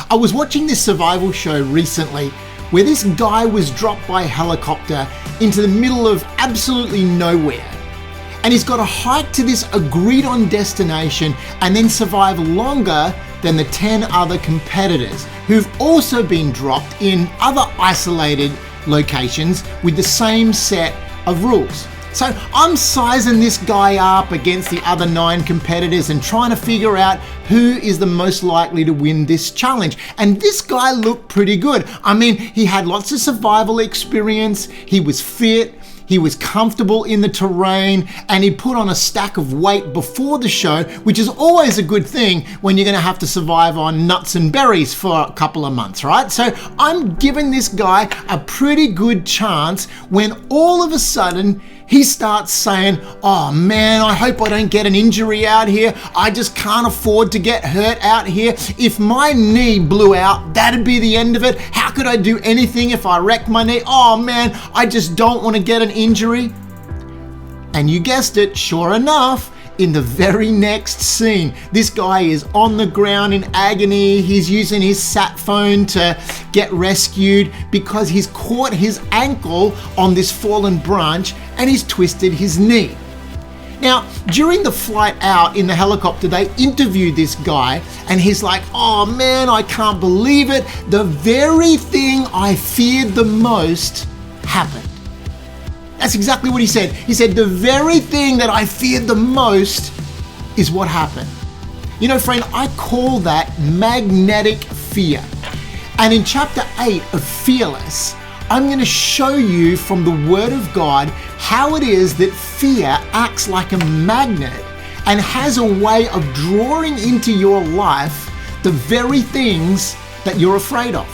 I was watching this survival show recently where this guy was dropped by helicopter into the middle of absolutely nowhere. And he's got to hike to this agreed on destination and then survive longer than the 10 other competitors who've also been dropped in other isolated locations with the same set of rules. So I'm sizing this guy up against the other 9 competitors and trying to figure out who is the most likely to win this challenge. And this guy looked pretty good. I mean, he had lots of survival experience, he was fit, he was comfortable in the terrain, and he put on a stack of weight before the show, which is always a good thing when you're gonna have to survive on nuts and berries for a couple of months, right? So I'm giving this guy a pretty good chance when all of a sudden he starts saying, oh man, I hope I don't get an injury out here. I just can't afford to get hurt out here. If my knee blew out, that'd be the end of it. How could I do anything if I wrecked my knee? Oh man, I just don't want to get an injury. And you guessed it, sure enough, in the very next scene, this guy is on the ground in agony. He's using his sat phone to get rescued because he's caught his ankle on this fallen branch and he's twisted his knee. Now, during the flight out in the helicopter, they interviewed this guy and he's like, oh man, I can't believe it. The very thing I feared the most happened. That's exactly what he said. He said, the very thing that I feared the most is what happened. You know, friend, I call that magnetic fear. And in chapter 8 of Fearless, I'm going to show you from the Word of God how it is that fear acts like a magnet and has a way of drawing into your life the very things that you're afraid of.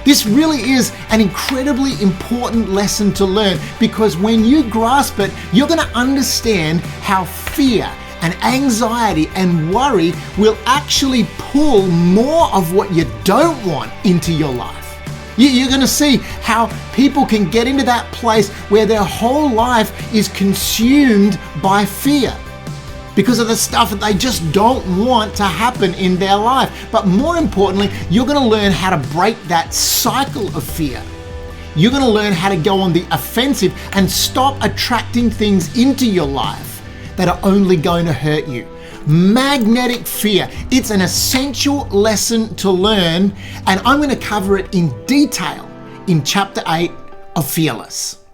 This really is an incredibly important lesson to learn, because when you grasp it, you're going to understand how fear and anxiety and worry will actually pull more of what you don't want into your life. You're going to see how people can get into that place where their whole life is consumed by fear because of the stuff that they just don't want to happen in their life. But more importantly, you're going to learn how to break that cycle of fear. You're going to learn how to go on the offensive and stop attracting things into your life that are only going to hurt you. Magnetic fear, it's an essential lesson to learn, and I'm going to cover it in detail in chapter 8 of Fearless.